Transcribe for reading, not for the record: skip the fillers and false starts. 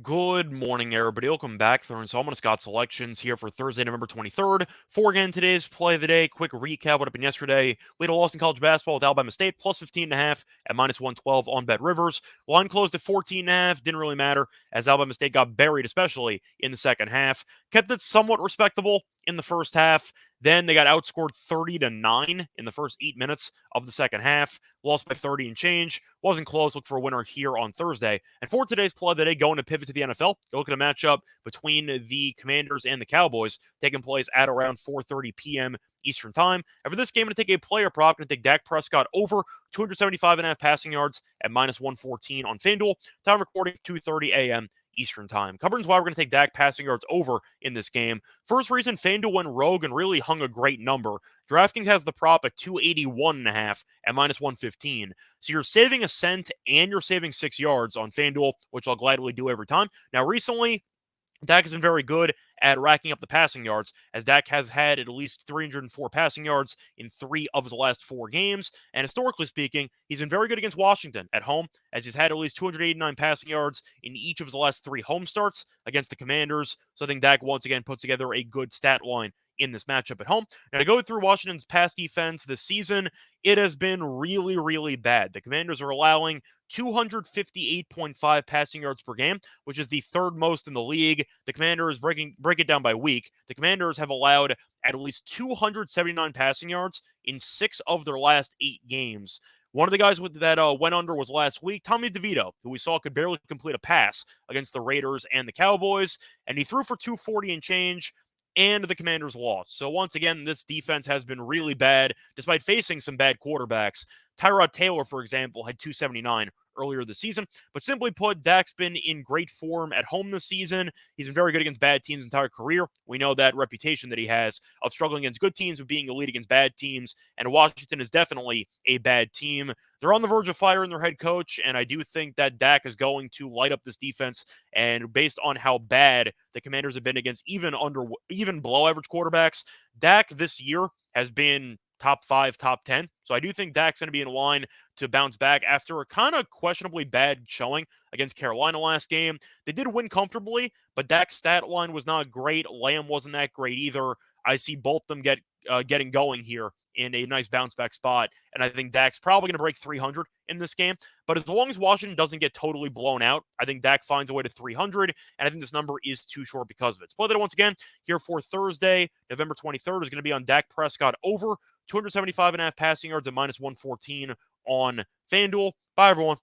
Good morning, everybody. Welcome back. Throwing Solomon Scott selections here for Thursday, November 23rd. For again today's play of the day. Quick recap what happened yesterday. We had a loss in college basketball with Alabama State plus 15.5 at minus 112 on Bet Rivers. Line closed at 14.5. Didn't really matter as Alabama State got buried, especially in the second half. Kept it somewhat respectable in the first half. Then they got outscored 30-9 in the first 8 minutes of the second half. Lost by 30 and change. Wasn't close. Look for a winner here on Thursday. And for today's play of the day, going to pivot to the NFL. Go look at a matchup between the Commanders and the Cowboys, taking place at around 4:30 p.m. Eastern Time. And for this game, I'm going to take a player prop. I'm going to take Dak Prescott over 275.5 passing yards at minus 114 on FanDuel. Time recording 2:30 a.m. Eastern Time. Covering why we're going to take Dak passing yards over in this game. First reason, FanDuel went rogue and really hung a great number. DraftKings has the prop at 281.5 at minus 115. So you're saving a cent and you're saving 6 yards on FanDuel, which I'll gladly do every time. Now, recently, Dak has been very good at racking up the passing yards, as Dak has had at least 304 passing yards in 3 of his last 4 games. And historically speaking, he's been very good against Washington at home, as he's had at least 289 passing yards in each of his last 3 home starts against the Commanders. So I think Dak once again puts together a good stat line in this matchup at home. Now, to go through Washington's pass defense this season, it has been really, really bad. The Commanders are allowing 258.5 passing yards per game, which is the third most in the league. The Commanders, break it down by week, the Commanders have allowed at least 279 passing yards in 6 of their last 8 games. One of the guys that went under was last week, Tommy DeVito, who we saw could barely complete a pass against the Raiders and the Cowboys, and he threw for 240 and change, and the Commanders lost. So once again, this defense has been really bad, despite facing some bad quarterbacks. Tyrod Taylor, for example, had 279 earlier this season. But simply put, Dak's been in great form at home this season. He's been very good against bad teams his entire career. We know that reputation that he has of struggling against good teams, but being elite against bad teams. And Washington is definitely a bad team. They're on the verge of firing their head coach, and I do think that Dak is going to light up this defense. And based on how bad the Commanders have been against even below average quarterbacks, Dak this year has been top 5, top 10. So I do think Dak's going to be in line to bounce back after a kind of questionably bad showing against Carolina last game. They did win comfortably, but Dak's stat line was not great. Lamb wasn't that great either. I see both them getting going here in a nice bounce back spot, and I think Dak's probably going to break 300 in this game. But as long as Washington doesn't get totally blown out, I think Dak finds a way to 300, and I think this number is too short because of it. Split that once again here for Thursday, November 23rd is going to be on Dak Prescott over 275.5 passing yards at minus 114 on FanDuel. Bye, everyone.